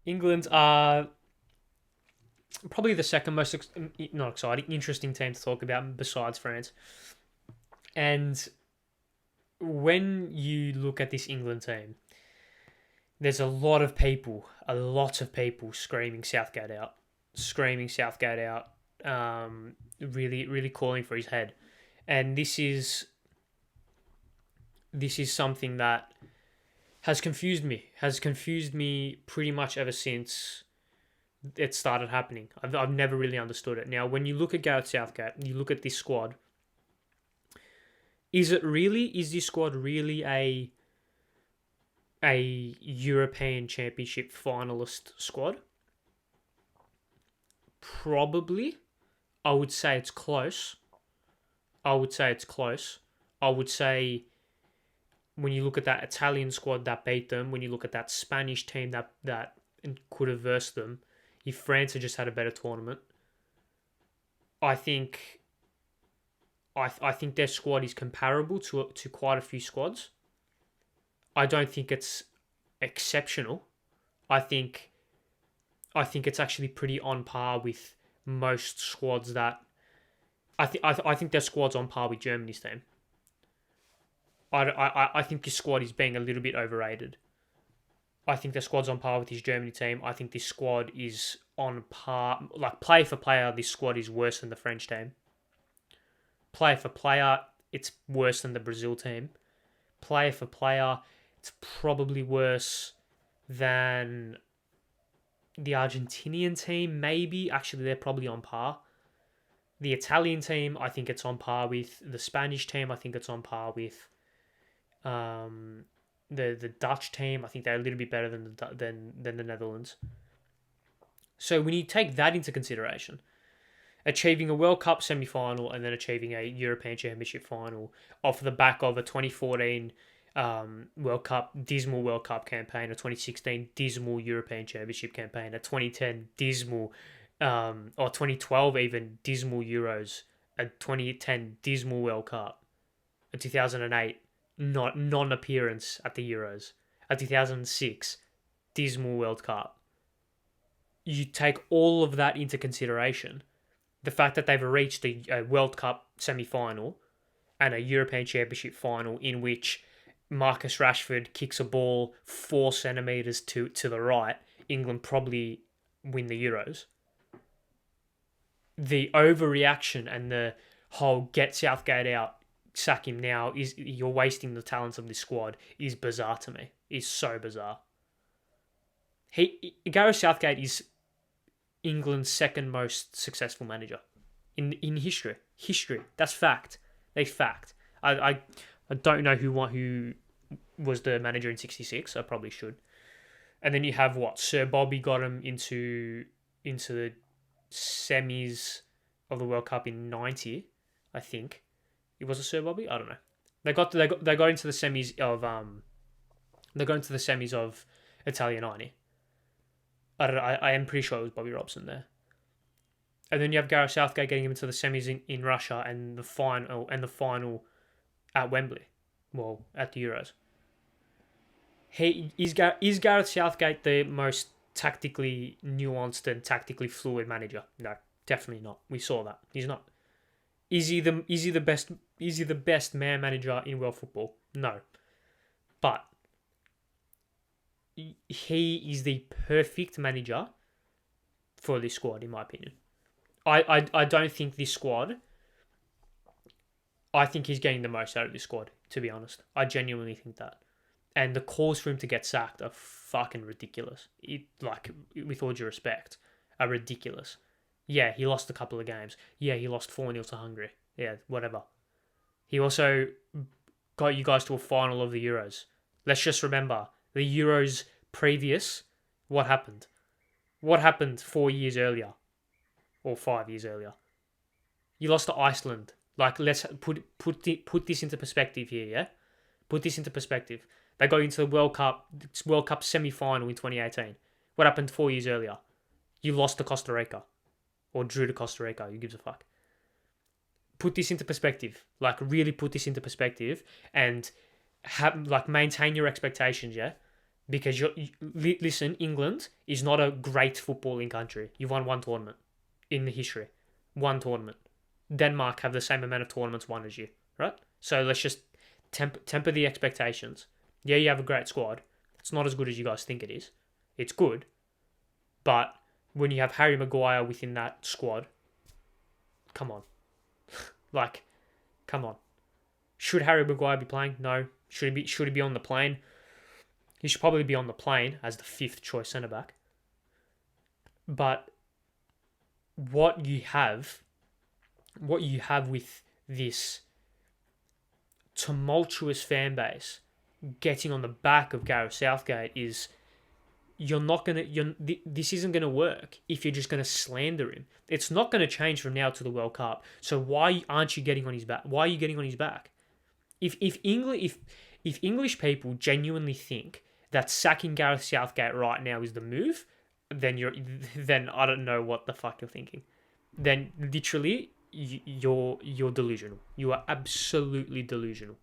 England are probably the second most not exciting, interesting team to talk about besides France. And when you look at this England team, there's a lot of people screaming Southgate out, really, really calling for his head, and this is something that has confused me pretty much ever since it started happening. I've never really understood it. Now, when you look at Gareth Southgate, you look at this squad. Is this squad really a European Championship finalist squad? Probably. I would say it's close. I would say it's close. I would say when you look at that Italian squad that beat them, when you look at that Spanish team that could have versed them, if France had just had a better tournament, I think I think their squad is comparable to quite a few squads. I don't think it's exceptional. I think I think it's actually pretty on par with most squads that I think their squad's on par with Germany's team. I think this squad is being a little bit overrated. I think the squad's on par with his Germany team. I think this squad is on par, like player for player, this squad is worse than the French team. Player for player, it's worse than the Brazil team. Player for player, it's probably worse than the Argentinian team, maybe. Actually, they're probably on par. The Italian team, I think it's on par with. The Spanish team, I think it's on par with. Um, the Dutch team, I think they're a little bit better than the Netherlands. So when you take that into consideration, achieving a World Cup semi-final and then achieving a European Championship final off the back of a 2014 dismal World Cup campaign, a 2016 dismal European Championship campaign, a 2010 dismal, or 2012 even dismal Euros, a 2010 dismal World Cup, a 2008 non-appearance at the Euros, a 2006 dismal World Cup. You take all of that into consideration, the fact that they've reached a World Cup semi-final and a European Championship final in which Marcus Rashford kicks a ball 4 centimetres to the right, England probably win the Euros. The overreaction and the whole get Southgate out, sack him now, is you're wasting the talents of this squad is bizarre to me. Is so bizarre. Gareth Southgate is England's second most successful manager in history. History. That's fact. That's fact. I don't know who was the manager in '66. I probably should. And then you have what Sir Bobby got him into the semis of the World Cup in '90. I think it was a Sir Bobby. I don't know. They got into the semis of Italia '90. I don't know. I am pretty sure it was Bobby Robson there. And then you have Gareth Southgate getting him into the semis in Russia and the final at Wembley. Well, at the Euros. Is Gareth Southgate the most tactically nuanced and tactically fluid manager? No, definitely not. We saw that. He's not. Is he the best man manager in world football? No. But he is the perfect manager for this squad, in my opinion. I don't think this squad. I think he's getting the most out of this squad, to be honest. I genuinely think that. And the calls for him to get sacked are fucking ridiculous. With all due respect, are ridiculous. Yeah, he lost a couple of games. Yeah, he lost 4-0 to Hungary. Yeah, whatever. He also got you guys to a final of the Euros. Let's just remember, the Euros previous, what happened? What happened 4 years earlier? Or 5 years earlier? You lost to Iceland. Let's put this into perspective here, yeah? Put this into perspective. They got into the World Cup semi-final in 2018. What happened 4 years earlier? You lost to Costa Rica. Or drew to Costa Rica. Who gives a fuck? Put this into perspective. Really put this into perspective and maintain your expectations, yeah? Because listen, England is not a great footballing country. You've won one tournament in the history. One tournament. Denmark have the same amount of tournaments won as you, right? So let's just temper the expectations. Yeah, you have a great squad. It's not as good as you guys think it is. It's good. But when you have Harry Maguire within that squad, come on. Like, come on. Should Harry Maguire be playing? No. Should he be on the plane? He should probably be on the plane as the 5th choice centre back. But what you have with this tumultuous fan base getting on the back of Gareth Southgate is this isn't gonna work if you're just gonna slander him. It's not gonna change from now to the World Cup. So why aren't you getting on his back? Why are you getting on his back? If English people genuinely think that sacking Gareth Southgate right now is the move, then I don't know what the fuck you're thinking. Then literally you're delusional. You are absolutely delusional.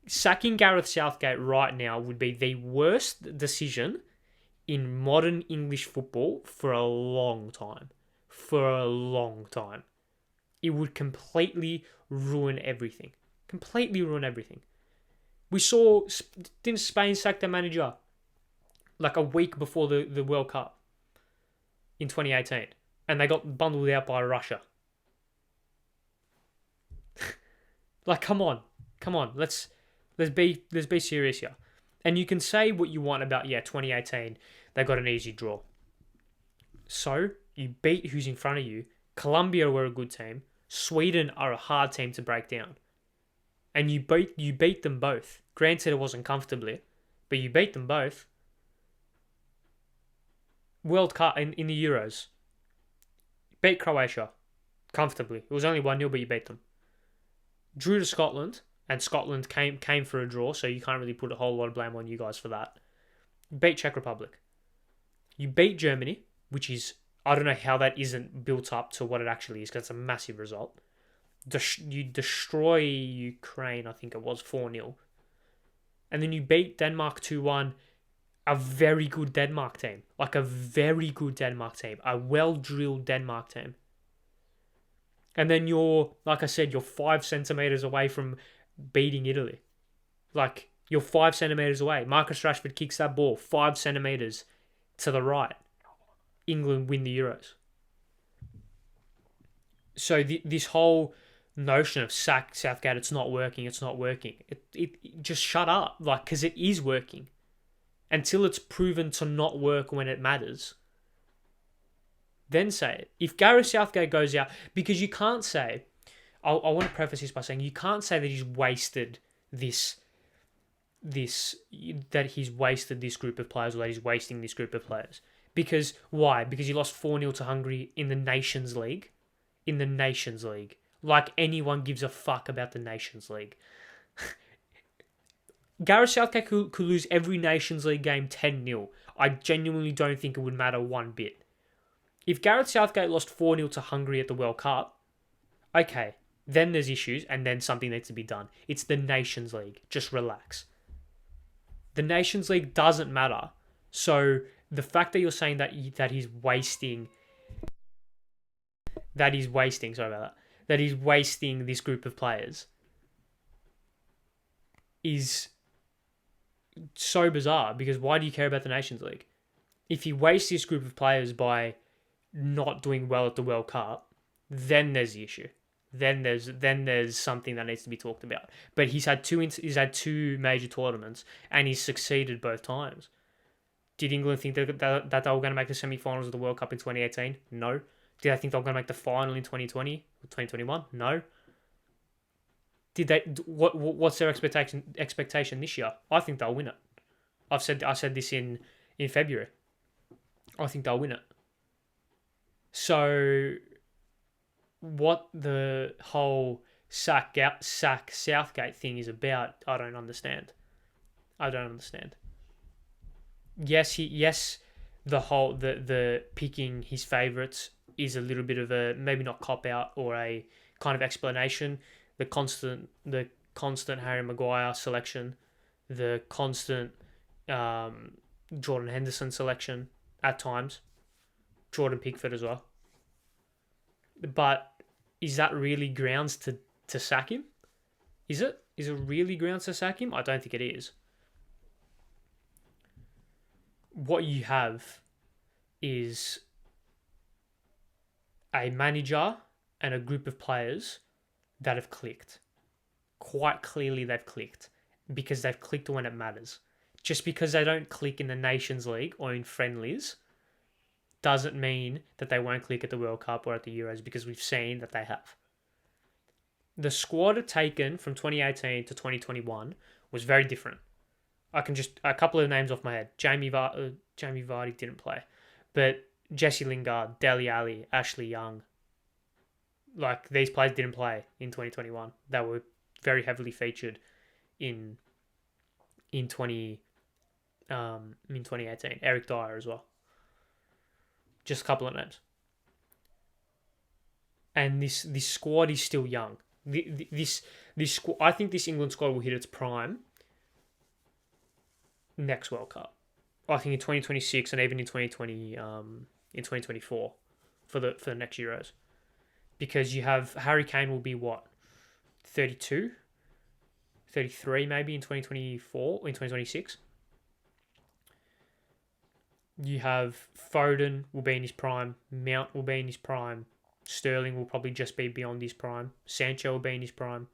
Sacking Gareth Southgate right now would be the worst decision in modern English football for a long time. For a long time. It would completely ruin everything. Completely ruin everything. We saw, didn't Spain sack their manager like a week before the World Cup in 2018? And they got bundled out by Russia. Like, come on. Let's be serious here. And you can say what you want about 2018. They got an easy draw. So you beat who's in front of you. Colombia were a good team. Sweden are a hard team to break down. And you beat them both. Granted, it wasn't comfortably, but you beat them both. World Cup in the Euros. Beat Croatia comfortably. It was only 1-0, but you beat them. Drew to Scotland, and Scotland came for a draw, so you can't really put a whole lot of blame on you guys for that. Beat Czech Republic. You beat Germany, which is, I don't know how that isn't built up to what it actually is, because it's a massive result. You destroy Ukraine, I think it was 4-0. And then you beat Denmark 2-1, a very good Denmark team. Like a very good Denmark team. A well-drilled Denmark team. And then you're 5 centimetres away from beating Italy. Like, you're 5 centimetres away. Marcus Rashford kicks that ball 5 centimetres to the right. England win the Euros. So this whole notion of Southgate, it's not working. It just shut up. Like, because it is working. Until it's proven to not work when it matters, then say it. If Gareth Southgate goes out, because you can't say, I want to preface this by saying you can't say that he's wasted this group of players, or that he's wasting this group of players. Because why? Because he lost 4-0 to Hungary in the Nations League. In the Nations League. Like anyone gives a fuck about the Nations League. Gareth Southgate could lose every Nations League game 10-0. I genuinely don't think it would matter one bit. If Gareth Southgate lost 4-0 to Hungary at the World Cup, okay, then there's issues and then something needs to be done. It's the Nations League. Just relax. The Nations League doesn't matter. So the fact that you're saying that he's wasting this group of players is so bizarre, because why do you care about the Nations League? If he wastes this group of players by not doing well at the World Cup, then there's the issue. Then there's something that needs to be talked about. But he's had two major tournaments and he's succeeded both times. Did England think that they were going to make the semi-finals of the World Cup in 2018? No. Did they think they were going to make the final in 2020 or 2021? No. Did they? What's their expectation this year? I think they'll win it. I said this in February. I think they'll win it. So, what the whole sack Southgate thing is about, I don't understand. Yes, the picking his favourites is a little bit of a, maybe not cop out, or a kind of explanation. The constant Harry Maguire selection, the constant Jordan Henderson selection at times. Jordan Pickford as well. But is that really grounds to sack him? Is it? Is it really grounds to sack him? I don't think it is. What you have is a manager and a group of players that have clicked. Quite clearly they've clicked because they've clicked when it matters. Just because they don't click in the Nations League or in friendlies doesn't mean that they won't click at the World Cup or at the Euros, because we've seen that they have. The squad taken from 2018 to 2021 was very different. I can just, a couple of names off my head. Jamie Vardy didn't play, but Jesse Lingard, Dele Alli, Ashley Young, like these players didn't play in 2021. They were very heavily featured in 2018. Eric Dyer as well. Just a couple of names. And this squad is still young. This squad, I think this England squad will hit its prime next World Cup. I think in 2026 and even in 2024 for the next Euros, because you have Harry Kane will be what, 32, 33 maybe in 2024 or in 2026. You have Foden will be in his prime, Mount will be in his prime, Sterling will probably just be beyond his prime, Sancho will be in his prime,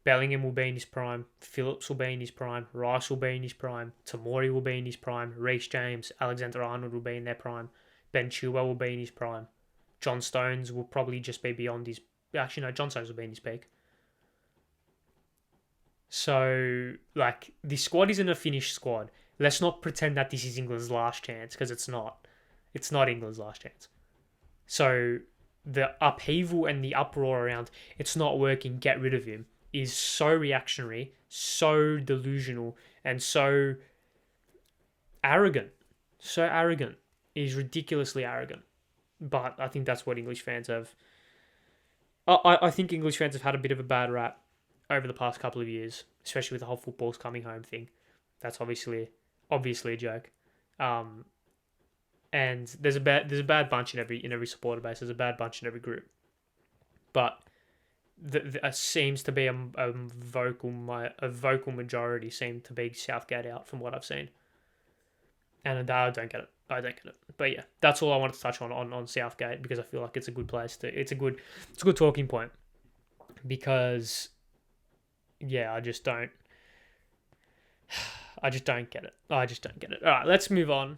Bellingham will be in his prime, Phillips will be in his prime, Rice will be in his prime, Tomori will be in his prime, Reece James, Alexander-Arnold will be in their prime, Ben Chilwell will be in his prime, John Stones will probably just be beyond his... Actually, no, John Stones will be in his peak. So, like, this squad isn't a finished squad. Let's not pretend that this is England's last chance, because it's not. It's not England's last chance. So, the upheaval and the uproar around it's not working, get rid of him, is so reactionary, so delusional, and so arrogant. So arrogant. It is ridiculously arrogant. But I think that's what English fans have... I think English fans have had a bit of a bad rap over the past couple of years, especially with the whole football's coming home thing. That's obviously a joke. And there's a bad bunch in every supporter base. There's a bad bunch in every group. But there seems to be a vocal majority seem to be Southgate out from what I've seen. And I don't get it. But yeah, that's all I wanted to touch on Southgate, because I feel like it's a good place to... It's a good talking point. Because yeah, I just don't get it. All right, let's move on